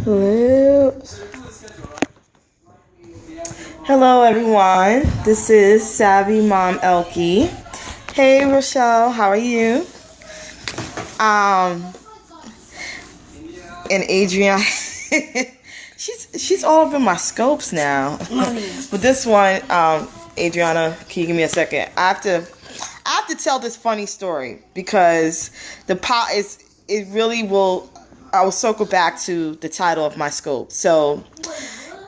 Hello. Hello, everyone. This is SavvyMomElkie. Hey, Rochelle. How are you? And Adriana. she's all up in my scopes now. But this one, Adriana, can you give me a second? I have to tell this funny story because it really will. I will circle back to the title of my scope. So,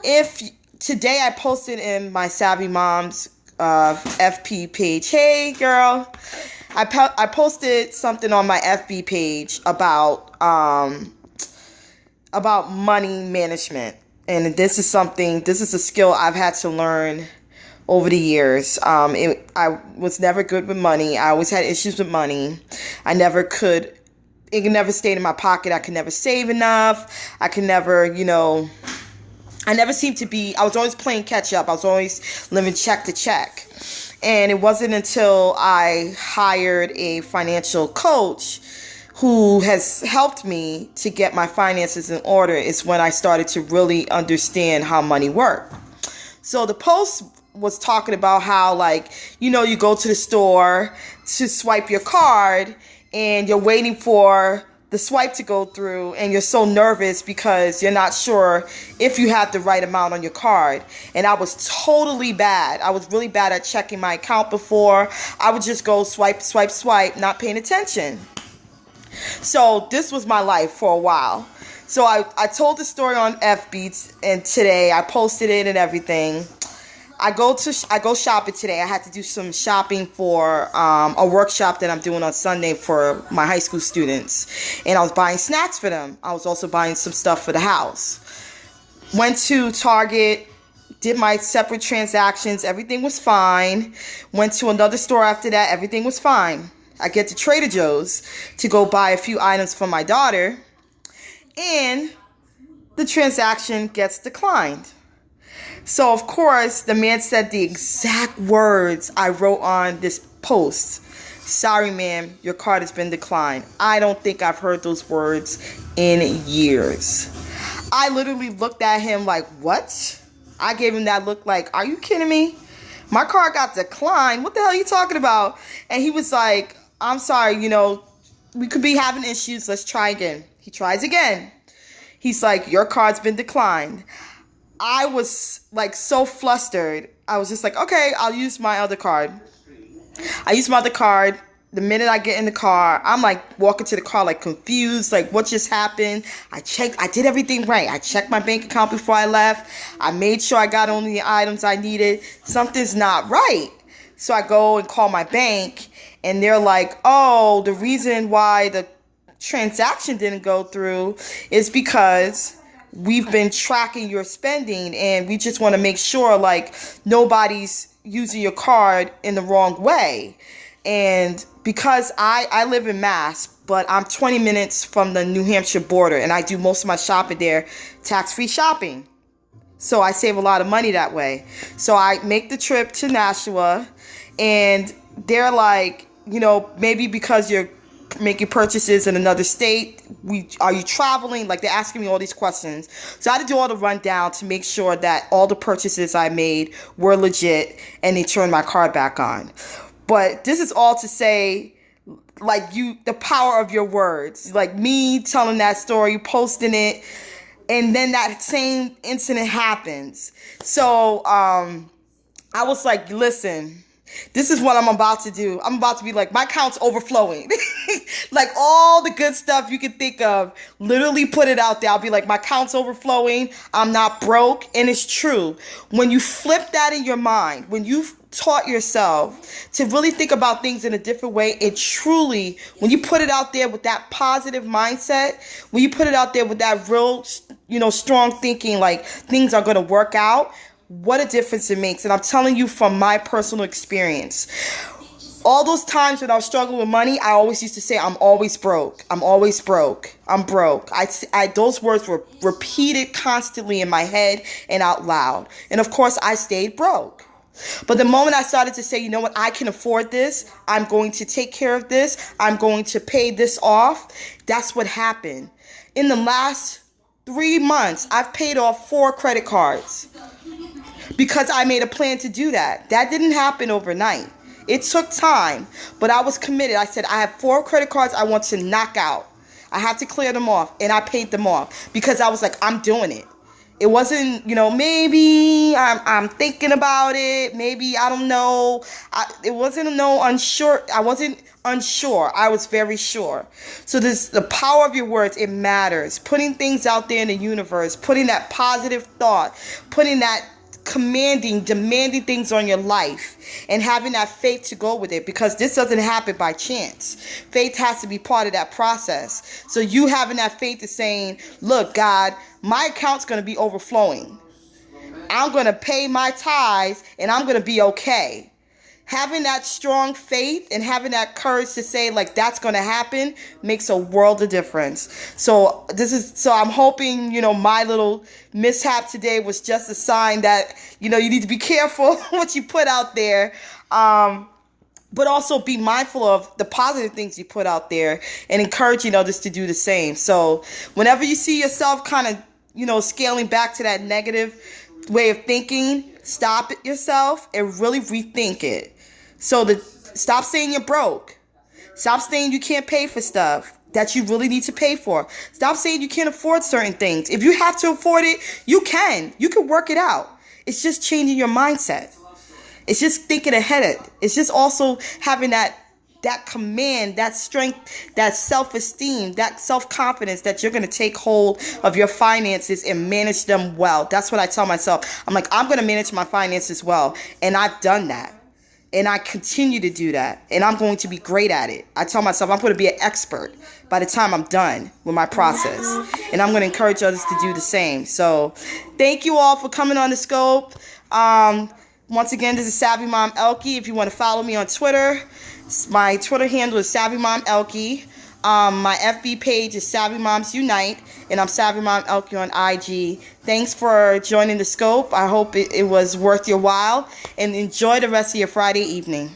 if today I posted in my Savvy Mom's FP page, hey girl, I posted something on my FB page about money management, and this is a skill I've had to learn over the years. I was never good with money. I always had issues with money. It never stayed in my pocket. I could never save enough. I never seemed to be, I was always playing catch up. I was always living check to check. And it wasn't until I hired a financial coach who has helped me to get my finances in order is when I started to really understand how money worked. So the post was talking about how, you go to the store to swipe your card and you're waiting for the swipe to go through and you're so nervous because you're not sure if you have the right amount on your card. And I was totally bad. I was really bad at checking my account before. I would just go swipe, swipe, swipe, not paying attention. So this was my life for a while. So I told the story on FB, and today I posted it and everything. I go shopping today. I had to do some shopping for a workshop that I'm doing on Sunday for my high school students. And I was buying snacks for them. I was also buying some stuff for the house. Went to Target, did my separate transactions. Everything was fine. Went to another store after that. Everything was fine. I get to Trader Joe's to go buy a few items for my daughter. And the transaction gets declined. So, of course, the man said the exact words I wrote on this post. Sorry, ma'am, your card has been declined. I don't think I've heard those words in years. I literally looked at him like, what? I gave him that look like, are you kidding me? My card got declined. What the hell are you talking about? And he was like, I'm sorry, we could be having issues. Let's try again. He tries again. He's like, your card's been declined. I was so flustered. I was just like, okay, I'll use my other card. I used my other card. The minute I get in the car, I'm walking to the car confused, what just happened? I did everything right. I checked my bank account before I left. I made sure I got only the items I needed. Something's not right. So I go and call my bank, and they're like, oh, the reason why the transaction didn't go through is because we've been tracking your spending, and we just want to make sure nobody's using your card in the wrong way. And because I live in Mass, but I'm 20 minutes from the New Hampshire border, and I do most of my shopping there, tax-free shopping. So I save a lot of money that way. So I make the trip to Nashua, and they're like, maybe because you're making purchases in another state, are you traveling? They're asking me all these questions. So I had to do all the rundown to make sure that all the purchases I made were legit, and they turned my card back on. But this is all to say, the power of your words, me telling that story, posting it, and then that same incident happens. So I was like, listen, this is what I'm about to do. I'm about to be my account's overflowing. All the good stuff you can think of, literally put it out there. I'll be my account's overflowing. I'm not broke. And it's true. When you flip that in your mind, when you've taught yourself to really think about things in a different way, it truly, when you put it out there with that positive mindset, when you put it out there with that real, strong thinking, things are going to work out, what a difference it makes. And I'm telling you from my personal experience, all those times when I was struggling with money, I always used to say, I'm always broke. I'm always broke. I'm broke. Those words were repeated constantly in my head and out loud. And of course, I stayed broke. But the moment I started to say, you know what, I can afford this, I'm going to take care of this, I'm going to pay this off, that's what happened. In the last 3 months, I've paid off 4 credit cards because I made a plan to do that. That didn't happen overnight. It took time, but I was committed. I said, I have 4 credit cards I want to knock out. I have to clear them off, and I paid them off because I was like, I'm doing it. It wasn't, maybe I'm thinking about it. Maybe, I don't know. It wasn't unsure. I wasn't unsure. I was very sure. So the power of your words, it matters. Putting things out there in the universe, putting that positive thought, putting that demanding things on your life, and having that faith to go with it, because this doesn't happen by chance. Faith has to be part of that process. So you having that faith is saying, look, God, my account's going to be overflowing. I'm going to pay my tithes and I'm going to be okay. Having that strong faith and having that courage to say, like, that's going to happen makes a world of difference. So I'm hoping, my little mishap today was just a sign that, you need to be careful what you put out there. But also be mindful of the positive things you put out there and encouraging others to do the same. So whenever you see yourself kind of, scaling back to that negative way of thinking, stop it yourself and really rethink it. So stop saying you're broke. Stop saying you can't pay for stuff that you really need to pay for. Stop saying you can't afford certain things. If you have to afford it, you can. You can work it out. It's just changing your mindset. It's just thinking ahead. It's just also having that command, that strength, that self-esteem, that self-confidence that you're going to take hold of your finances and manage them well. That's what I tell myself. I'm like, I'm going to manage my finances well. And I've done that. And I continue to do that. And I'm going to be great at it. I tell myself I'm going to be an expert by the time I'm done with my process. And I'm going to encourage others to do the same. So thank you all for coming on the scope. Once again, this is SavvyMomElkie. If you want to follow me on Twitter, my Twitter handle is SavvyMomElkie. My FB page is Savvy Moms Unite, and I'm SavvyMomElkie on IG. Thanks for joining the scope. I hope it was worth your while, and enjoy the rest of your Friday evening.